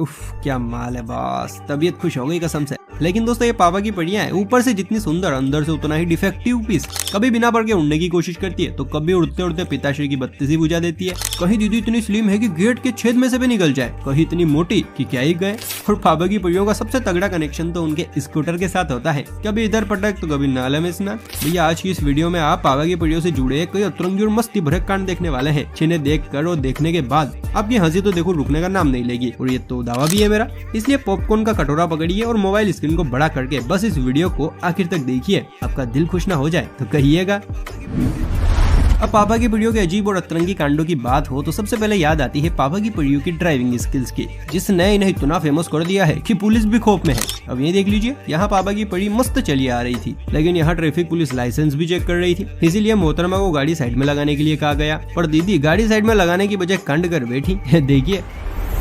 उफ, क्या माल है बॉस, तबीयत खुश हो गई कसम से। लेकिन दोस्तों ये पापा की परियां हैं, ऊपर से जितनी सुंदर अंदर से उतना ही डिफेक्टिव पीस। कभी बिना पर के उड़ने की कोशिश करती है तो कभी उड़ते उड़ते पिताश्री की बत्ती सी बुझा देती है। कहीं दीदी इतनी स्लिम है कि गेट के छेद में से भी निकल जाए, कहीं इतनी मोटी कि क्या ही गए। और पापा की परियों का सबसे तगड़ा कनेक्शन तो उनके स्कूटर के साथ होता है, कभी इधर पटक तो कभी नाले में स्नान। भैया आज की इस वीडियो में आप पापा की परियों से जुड़े कई अतरंगी और मस्ती भरे कांड देखने वाले हैं, जिन्हें देख कर और देखने के बाद आपकी हंसी तो देखो रुकने का नाम नहीं लेगी। और ये तो दावा भी है मेरा, इसलिए पॉपकॉर्न का कटोरा पकड़िए और मोबाइल स्क्रीन को बड़ा करके बस इस वीडियो को आखिर तक देखिए। आपका दिल खुश ना हो जाए तो कहिएगा। अब पापा की परियों के अजीब और अतरंगी कांडों की बात हो तो सबसे पहले याद आती है पापा की परियों की ड्राइविंग स्किल्स की, जिसने इन्हें इतना फेमस कर दिया है कि पुलिस भी खौफ में है। अब ये देख लीजिए, यहाँ पापा की परी मस्त चली आ रही थी, लेकिन यहाँ ट्रैफिक पुलिस लाइसेंस भी चेक कर रही थी। इसीलिए मोहतरमा को गाड़ी साइड में लगाने के लिए कहा गया, पर दीदी गाड़ी साइड में लगाने की बजाय कंड कर बैठी। देखिए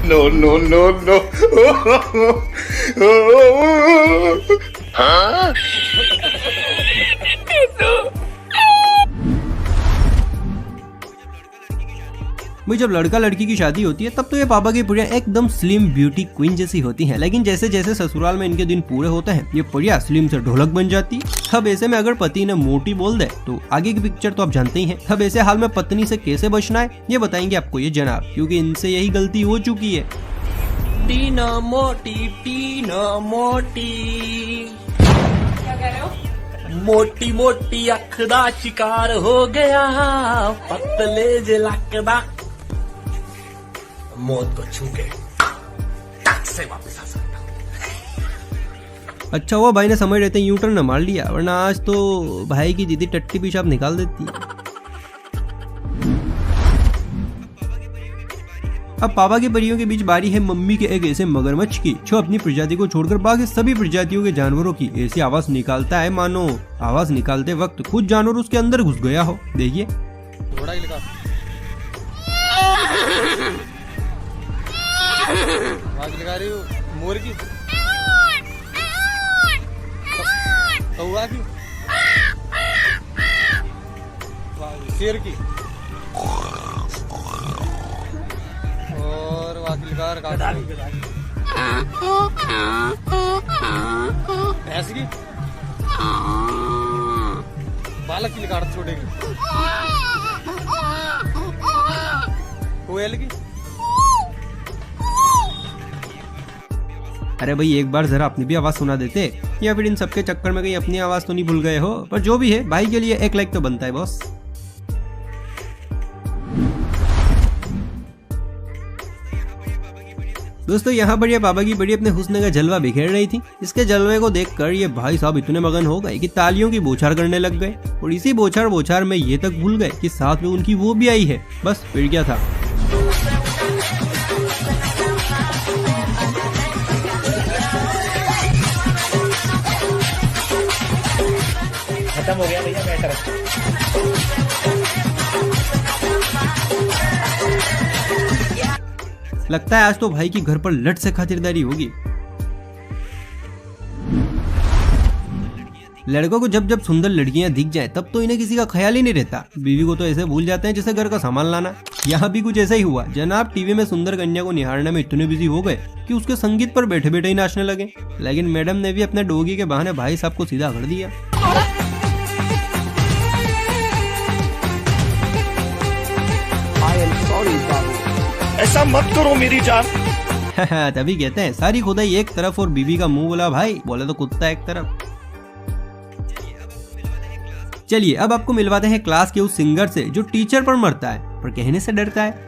No, no, no, no. Huh? भाई जब लड़का लड़की की शादी होती है तब तो ये पापा की परियां एकदम स्लिम ब्यूटी क्वीन जैसी होती हैं, लेकिन जैसे जैसे ससुराल में इनके दिन पूरे होते हैं ये परियां स्लिम से ढोलक बन जाती। अब ऐसे में अगर पति ने मोटी बोल दे तो आगे की पिक्चर तो आप जानते ही हैं। अब ऐसे हाल में पत्नी से कैसे बचना है ये बताएंगे आपको ये जनाब, क्योंकि इनसे यही गलती हो चुकी है। टीना मोटी क्या कह रहे हो? मोटी मोटी अख दा शिकार हो गया, पतले जे लक दा मौत को छू के टक से वापस आ सकता। अच्छा हुआ भाई ने समझ रहते यू टर्न न मार लिया, वरना आज तो भाई की दीदी टट्टी पेशाब निकाल देती। अब पापा की परियों के बीच बारी है मम्मी के एक ऐसे मगरमच्छ की जो अपनी प्रजाति को छोड़कर बाकी सभी प्रजातियों के जानवरों की ऐसी आवाज निकालता है मानो आवाज निकालते वक्त कुछ जानवर उसके अंदर घुस गया हो। देखिए लगा रही हूँ मोर की, कौवा की, शेर की, और वाकिलकार भैंस की, बालक की लिकार छोटे की, कोयल की। अरे भाई एक बार जरा अपनी भी आवाज सुना देते, या फिर इन सबके चक्कर में कहीं अपनी आवाज तो नहीं भूल गए हो। पर जो भी है भाई के लिए एक लाइक तो बनता है बॉस। दोस्तों यहाँ पर ये पापा की बड़ी अपने हुस्न का जलवा बिखेर रही थी। इसके जलवे को देखकर ये भाई साहब इतने मगन हो गए कि तालियों की बौछार करने लग गए, और इसी बौछार में ये तक भूल गए कि साथ में उनकी वो भी आई है। बस फिर क्या था। खत्म हो गया भैया मैटर। लगता है आज तो भाई की घर पर लट से खातिरदारी होगी। लड़कों को जब जब सुंदर लड़कियां दिख जाए तब तो इन्हें किसी का ख्याल ही नहीं रहता, बीवी को तो ऐसे भूल जाते हैं जैसे घर का सामान लाना। यहाँ भी कुछ ऐसा ही हुआ। जनाब टीवी में सुंदर कन्या को निहारने में इतने बिजी हो गए कि उसके संगीत पर बैठे बैठे ही नाचने लगे। लेकिन मैडम ने भी अपने डोगी के बहाने भाई साहब को सीधा कर दिया। ऐसा मत करो मेरी जान। तभी कहते हैं सारी खुदाई एक तरफ और बीवी का मुंह बोला भाई, बोले तो कुत्ता एक तरफ। चलिए अब आपको मिलवाते हैं क्लास के उस सिंगर से जो टीचर पर मरता है पर कहने से डरता है।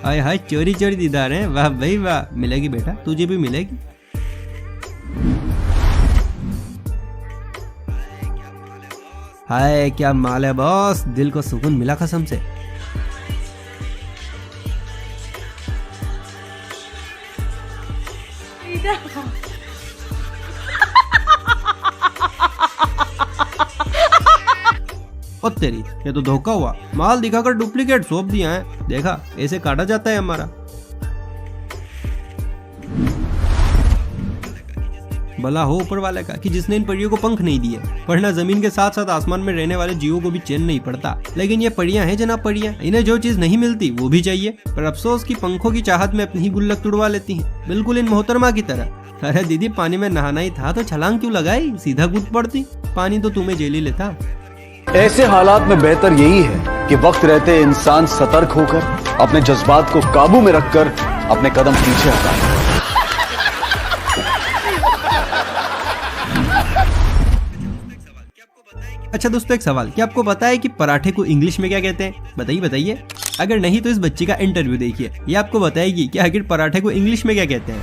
हाय हाय चोरी चोरी दीदार है, वाह भाई वाह। मिलेगी बेटा, तुझे भी मिलेगी। हाय क्या माल है बॉस, दिल को सुकून मिला कसम से। और तेरी, ये तो धोखा हुआ, माल दिखाकर डुप्लीकेट सौंप दिया है। देखा, ऐसे काटा जाता है हमारा। भला हो ऊपर वाले का कि जिसने इन परियों को पंख नहीं दिए, वरना जमीन के साथ साथ आसमान में रहने वाले जीवों को भी चैन नहीं पड़ता। लेकिन ये परियां हैं जनाब, परियां, इन्हें जो चीज नहीं मिलती वो भी चाहिए। पर अफसोस की पंखों की चाहत में अपनी ही गुल्लक तुड़वा लेती हैं, बिल्कुल इन मोहतरमा की तरह। अरे दीदी, पानी में नहाना ही था तो छलांग क्यों लगाई, सीधा कूद पड़ती, पानी तो तुम्हें जेल ही लेता। ऐसे हालात में बेहतर यही है कि वक्त रहते इंसान सतर्क होकर अपने जज्बात को काबू में रखकर अपने कदम पीछे हटाए। अच्छा दोस्तों, एक सवाल, क्या आपको पता है कि पराठे को इंग्लिश में क्या कहते हैं? बताइए बताइए। अगर नहीं तो इस बच्ची का इंटरव्यू देखिए, ये आपको बताएगी कि आखिर पराठे को इंग्लिश में क्या कहते हैं।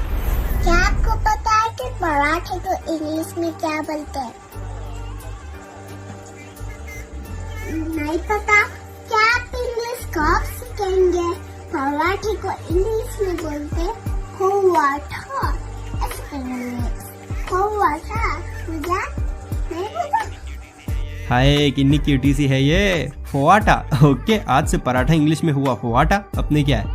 क्या आपको पता है कि पराठे को इंग्लिश में क्या बोलते हैं? नहीं पता? क्या आप इंग्लिश कब सीखेंगे? पराठे को इंग्लिश में बोलते पराठा। मुझे नहीं पता। हाय, कितनी क्यूटी सी है ये, फोआटा। ओके, आज से पराठा इंग्लिश में हुआ फोआटा। अपने क्या है?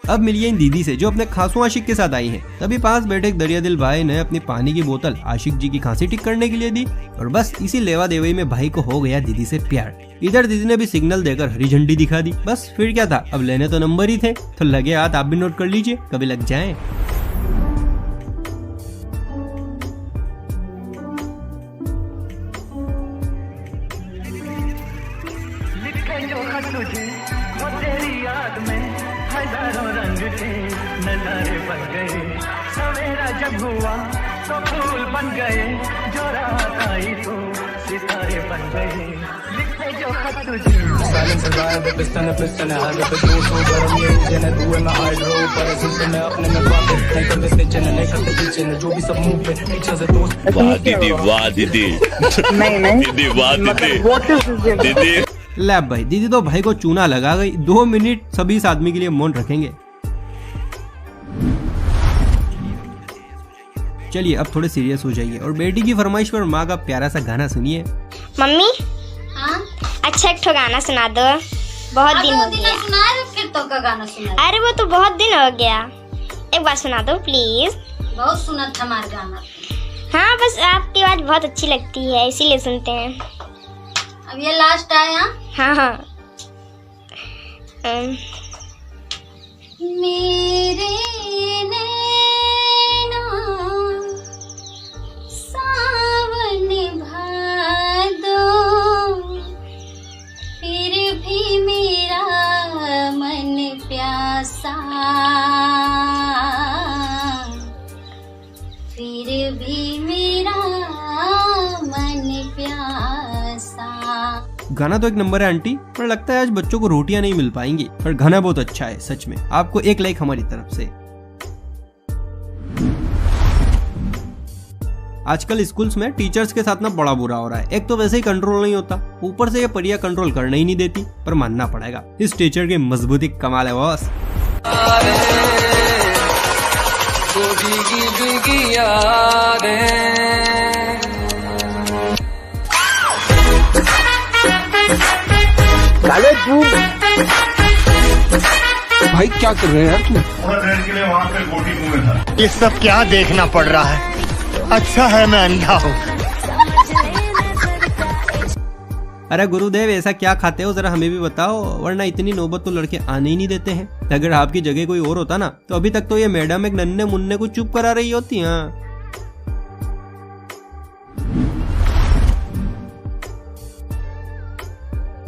अब मिलिए इन दीदी से जो अपने खासों आशिक के साथ आई हैं। तभी पास बैठे एक दरिया दिल भाई ने अपनी पानी की बोतल आशिक जी की खांसी ठीक करने के लिए दी, और बस इसी लेवा देवई में भाई को हो गया दीदी से प्यार। इधर दीदी ने भी सिग्नल देकर हरी झंडी दिखा दी। बस फिर क्या था, अब लेने तो नंबर ही थे, तो लगे हाथ आप भी नोट कर लीजिए, कभी लग जाए। नजारे बन गए, सवेरा जब हुआ तो फूल बन गए, जो रात आई तो सितारे बन गए, लिखे जो खत तुझे। साइलेंस गायब पिस्टन पिस्टन है जब तो गरम ये जने दुए में हाइड्रो पर सिस्टम में अपने में बातें नहीं कर देते चलने करते पीछे जो भी सब मुंह पे पीछे से दोस्त। वाह दीदी, वाह दीदी, नहीं दीदी, वाह दीदी, दीदी। लैब भाई, दीदी तो भाई को चूना लगा गई। 2 मिनट सभी इस आदमी के लिए मौन रखेंगे। चलिए अब थोड़े सीरियस हो जाइए और बेटी की फरमाइश पर माँ का प्यारा सा गाना सुनिए। मम्मी, हाँ? अच्छा एक ठो गाना सुना दो, बहुत दिन हो गया। फिर तो का गाना सुना। अरे वो तो बहुत दिन हो गया, एक बार सुना दो प्लीज। बहुत सुना था हमारा गाना। हाँ, बस आपकी आवाज बहुत अच्छी लगती है, इसीलिए सुनते हैं। अब ये लास्ट आया। हाँ हाँ। मेरे नैना सावन भादो, फिर भी मेरा मन प्यासा, फिर भी मेरा मन प्यासा। गाना तो एक नंबर है आंटी, पर लगता है आज बच्चों को रोटियां नहीं मिल पाएंगी। पर गाना बहुत अच्छा है सच में, आपको 1 लाइक हमारी तरफ से। आजकल स्कूल्स में टीचर्स के साथ ना बड़ा बुरा हो रहा है। एक तो वैसे ही कंट्रोल नहीं होता, ऊपर से ये परिया कंट्रोल करने ही नहीं देती। पर मानना पड़ेगा, इस टीचर की मजबूती कमाल है बॉस। भाई क्या कर रहे हैं यार तू? के लिए वहाँ पे गोटी मुंह में था। ये सब क्या देखना पड़ रहा है? अच्छा है मैं अंधा हूँ। अरे गुरुदेव, ऐसा क्या खाते हो, जरा हमें भी बताओ, वरना इतनी नौबत तो लड़के आने ही नहीं देते हैं। अगर आपकी जगह कोई और होता ना, तो अभी तक तो ये मैडम एक नन्हे मुन्ने को चुप करा रही होती। हाँ,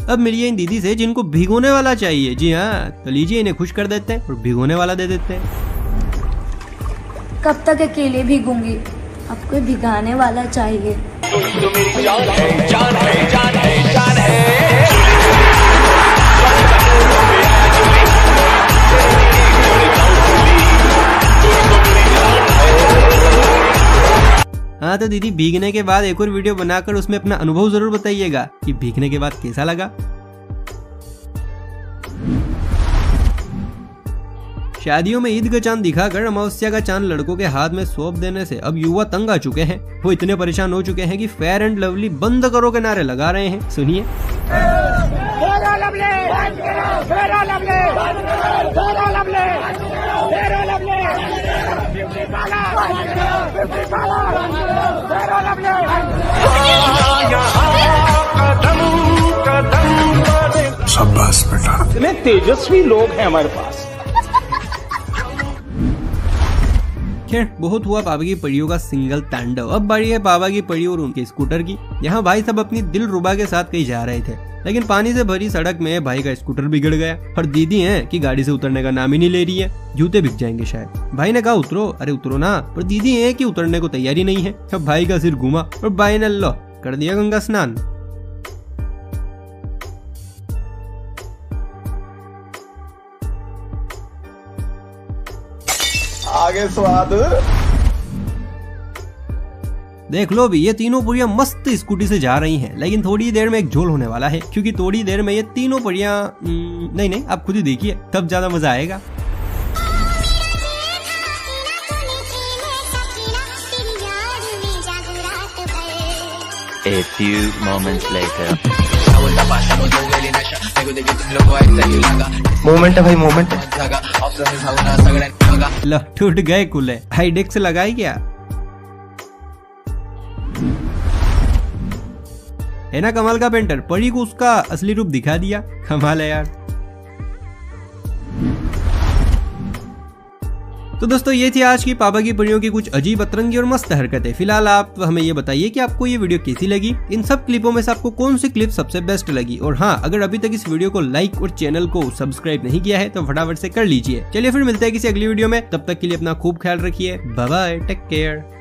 अब मिलिए इन दीदी से जिनको भिगोने वाला चाहिए। जी हाँ, तो लीजिए, इन्हें खुश कर देते हैं और भिगोने वाला दे देते हैं। कब तक अकेले भीगूंगी, आपको भिगाने वाला चाहिए। तो मेरी जान है, जान है, जान है, जान है। हाँ, तो दीदी भीगने के बाद एक और वीडियो बनाकर उसमें अपना अनुभव जरूर बताइएगा कि भीगने के बाद कैसा लगा। शादियों में ईद का चांद दिखाकर अमावस्या का चांद लड़कों के हाथ में सौंप देने से अब युवा तंग आ चुके हैं। वो इतने परेशान हो चुके हैं कि फेयर एंड लवली बंद करो के नारे लगा रहे हैं। सुनिए। शाबाश बेटा, इतने तेजस्वी लोग हैं हमारे पास। खैर, बहुत हुआ पापा की परियों का सिंगल तांडव। अब बारी है पापा की परी और उनके स्कूटर की। यहाँ भाई सब अपनी दिल रुबा के साथ कहीं जा रहे थे, लेकिन पानी से भरी सड़क में भाई का स्कूटर बिगड़ गया और दीदी है कि गाड़ी से उतरने का नाम ही नहीं ले रही है। जूते बिक जाएंगे शायद। भाई ने कहा उतरो, अरे उतरो ना, पर दीदी है कि उतरने को तैयारी नहीं है। अब भाई का सिर घुमा और भाई ने लो कर दिया गंगा स्नान। आगे स्वाद। देख लो भी, ये तीनों पुड़िया मस्त स्कूटी से जा रही हैं, लेकिन थोड़ी देर में एक झोल होने वाला है, क्योंकि थोड़ी देर में ये तीनों पुड़िया नहीं आप खुद ही देखिए, तब ज्यादा मजा आएगा। A few moments later. Moment है भाई, मोमेंट। लो टूट गए कुले। हाईडेक्स लगाई क्या है ना कमाल का पेंटर। परी को उसका असली रूप दिखा दिया। कमाल है यार। तो दोस्तों ये थी आज की पापा की परियों की कुछ अजीब अतरंगी और मस्त हरकतें। फिलहाल आप हमें ये बताइए कि आपको ये वीडियो कैसी लगी। इन सब क्लिपों में से आपको कौन सी क्लिप सबसे बेस्ट लगी। और हाँ, अगर अभी तक इस वीडियो को लाइक और चैनल को सब्सक्राइब नहीं किया है तो फटाफट से कर लीजिए। चलिए फिर मिलते हैं किसी अगली वीडियो में, तब तक के लिए अपना खूब ख्याल रखिए। Bye bye, take care.